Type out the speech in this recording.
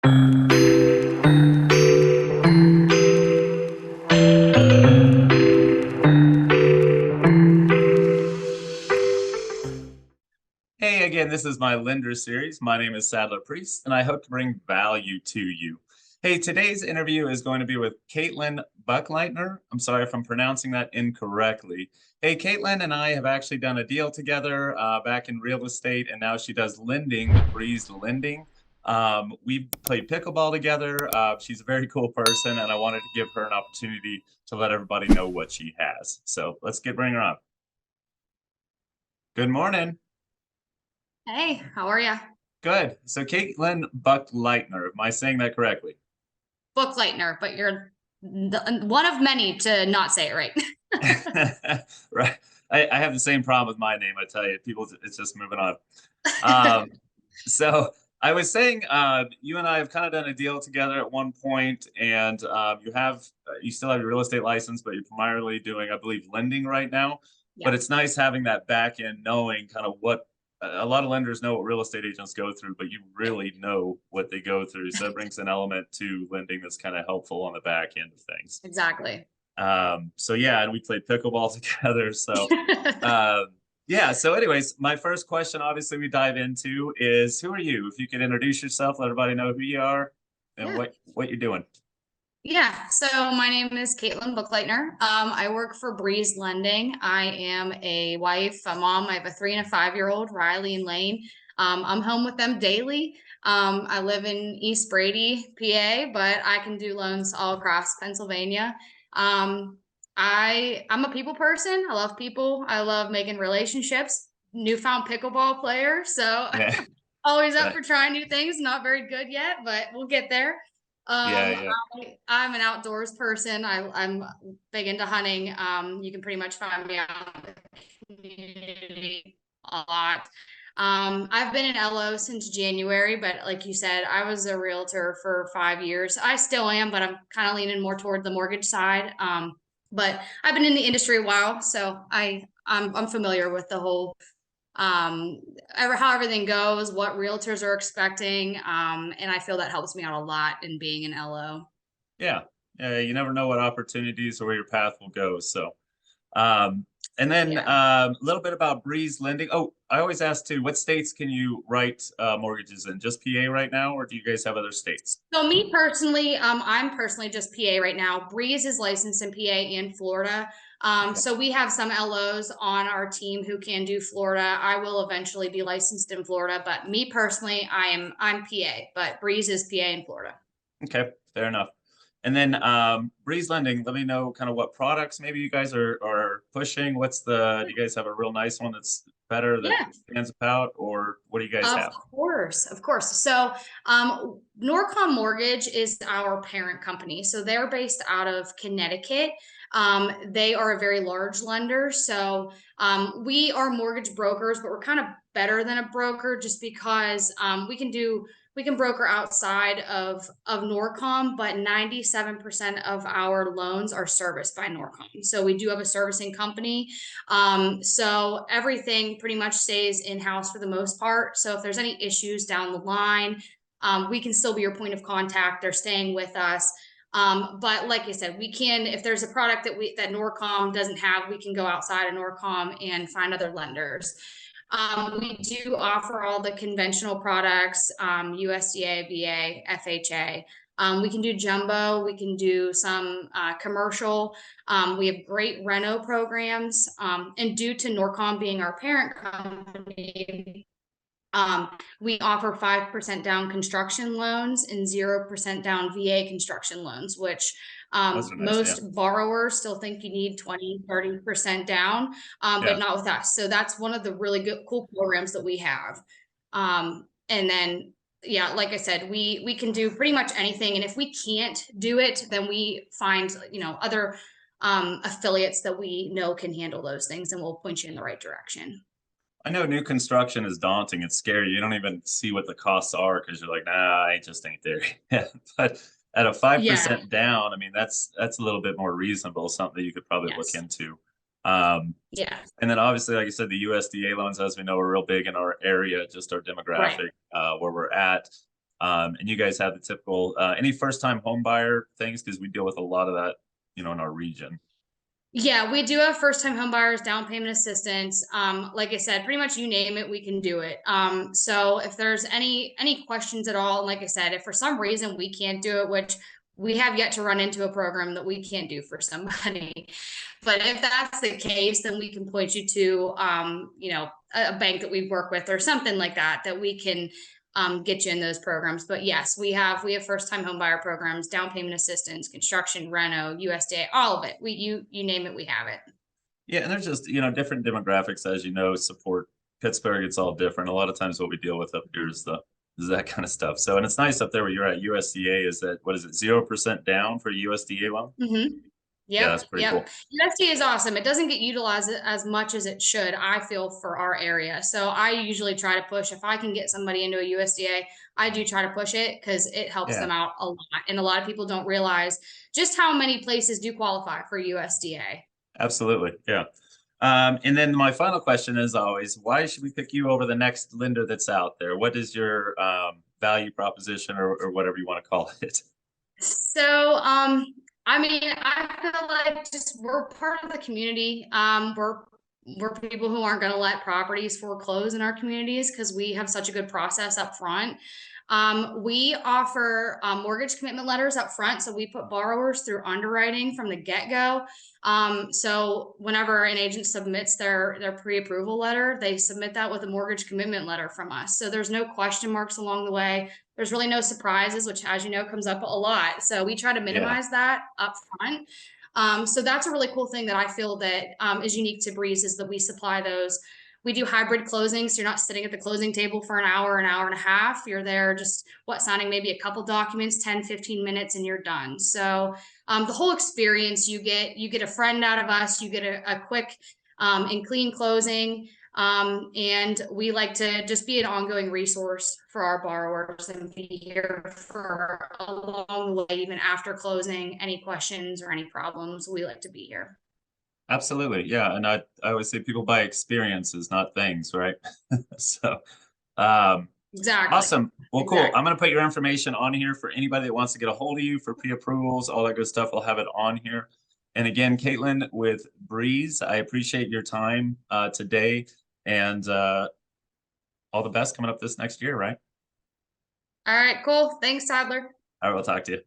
Hey again, this is my lender series. My name is Sadler Priest, and I hope to bring value to you. Hey, today's interview is going to be with Kaitlyn Buchleitner. I'm sorry if I'm pronouncing that incorrectly. Hey, Kaitlyn and I have actually done a deal together back in real estate, and now she does lending with Breez Lending. We played pickleball together. She's a very cool person, and I wanted to give her an opportunity to let everybody know what she has. So let's bring her on. Good morning. Hey, how are you? Good. So Kaitlyn Buchleitner, am I saying that correctly? Buchleitner, but you're one of many to not say it right. Right. I have the same problem with my name. I tell you, people, it's just moving on. Um, so I was saying, you and I have kind of done a deal together at one point, and you still have your real estate license, but you're primarily doing, I believe, lending right now. Yeah, But it's nice having that back end, knowing kind of what a lot of lenders know what real estate agents go through, but you really know what they go through. So it brings an element to lending that's kind of helpful on the back end of things. exactly. So yeah, and we played pickleball together. So uh, yeah. So anyways, my first question, obviously, we dive into is who are you? If you could introduce yourself, let everybody know who you are and Yeah. what you're doing. Yeah, so my name is Kaitlyn Buchleitner. I work for Breez Lending. I am a wife, a mom. I have a 3 and a 5-year-old, Riley and Lane. I'm home with them daily. I live in East Brady, PA, but I can do loans all across Pennsylvania. I'm a people person. I love people. I love making relationships. Newfound pickleball player, so Yeah. always up Yeah. for trying new things. Not very good yet, but we'll get there. Yeah. Yeah. I'm an outdoors person. I'm big into hunting. You can pretty much find me out in the community a lot. I've been in LO since January, but like you said, I was a realtor for 5 years. I still am, but I'm kind of leaning more toward the mortgage side. But I've been in the industry a while, so I'm familiar with the whole how everything goes, what realtors are expecting. And I feel that helps me out a lot in being an LO. Yeah. Yeah. You never know what opportunities or where your path will go. So, um, and then Yeah. a little bit about Breez Lending. Oh, I always ask too, what states can you write mortgages in? Just PA right now, or do you guys have other states? So me personally, I'm personally just PA right now. Breez is licensed in PA and Florida. Okay. So we have some LOs on our team who can do Florida. I will eventually be licensed in Florida, but me personally, I'm PA, but Breez is PA in Florida. Okay, fair enough. And then Breez Lending, let me know kind of what products maybe you guys are pushing. Do you guys have a real nice one that's better that Yeah. stands out, or what do you guys Of have? course, of course. So, Norcom Mortgage is our parent company. So they're based out of Connecticut. They are a very large lender. So, we are mortgage brokers, but we're kind of better than a broker just because we can broker outside of Norcom, but 97% of our loans are serviced by Norcom. So we do have a servicing company. So everything pretty much stays in-house for the most part. So if there's any issues down the line, we can still be your point of contact. They're staying with us. But like I said, we can, if there's a product that Norcom doesn't have, we can go outside of Norcom and find other lenders. We do offer all the conventional products, USDA, VA, FHA. We can do jumbo. We can do some commercial. We have great reno programs. And due to Norcom being our parent company, we offer 5% down construction loans and 0% down VA construction loans, which Those are nice, yeah. most borrowers still think you need 20-30% down, but Yeah. not with us. So that's one of the really good, cool programs that we have. And then, yeah, like I said, we can do pretty much anything. And if we can't do it, then we find, other affiliates that we know can handle those things, and we'll point you in the right direction. I know new construction is daunting. It's scary. You don't even see what the costs are because you're like, nah, I just ain't there yet. But at a Yeah. 5% down, I mean, that's a little bit more reasonable, something that you could probably look Yes. into. Um, Yeah. and then obviously, like I said, the USDA loans, as we know, are real big in our area, just our Right. demographic, where we're at. And you guys have the typical, any first-time home buyer things, because we deal with a lot of that, in our region. Yeah, we do have first-time home buyers, down payment assistance. Like I said, pretty much you name it, we can do it. So if there's any questions at all, like I said, if for some reason we can't do it, which we have yet to run into a program that we can't do for somebody, but if that's the case, then we can point you to a bank that we work with or something like that that we can get you in those programs. But yes, we have first time home buyer programs, down payment assistance, construction, reno, USDA, all of it. You name it, we have it. Yeah, and there's just, different demographics, as support Pittsburgh. It's all different. A lot of times what we deal with up here is that kind of stuff. So, and it's nice up there where you're at. USDA is that, what is it, 0% down for a USDA loan? Mm-hmm. Yeah, Yep, that's pretty yep. cool. USDA is awesome. It doesn't get utilized as much as it should, I feel, for our area. So I usually try to push, if I can get somebody into a USDA, I do try to push it because it helps Yeah, them out a lot. And a lot of people don't realize just how many places do qualify for USDA. absolutely. Yeah. And then my final question is always, why should we pick you over the next lender that's out there? What is your value proposition, or whatever you want to call it? So, I mean, I feel like just we're part of the community. We're people who aren't going to let properties foreclose in our communities because we have such a good process up front. We offer mortgage commitment letters up front, so we put borrowers through underwriting from the get-go. So whenever an agent submits their pre-approval letter, they submit that with a mortgage commitment letter from us. So there's no question marks along the way. There's really no surprises, which, as you know, comes up a lot. So we try to Yeah, minimize that up front. So that's a really cool thing that I feel that is unique to Breez, is that we supply those. We do hybrid closings, so you're not sitting at the closing table for an hour and a half. You're there just signing maybe a couple documents, 10, 15 minutes, and you're done. So the whole experience, you get a friend out of us, you get a quick and clean closing. And we like to just be an ongoing resource for our borrowers and be here for along the way, even after closing. Any questions or any problems, we like to be here. absolutely. Yeah. And I always say people buy experiences, not things, right? So, um, Exactly. awesome. Well, cool. Exactly. I'm going to put your information on here for anybody that wants to get a hold of you for pre-approvals, all that good stuff. I'll have it on here. And again, Kaitlyn with Breez, I appreciate your time today, and all the best coming up this next year, right? All right, cool. Thanks, Sadler. I will talk to you.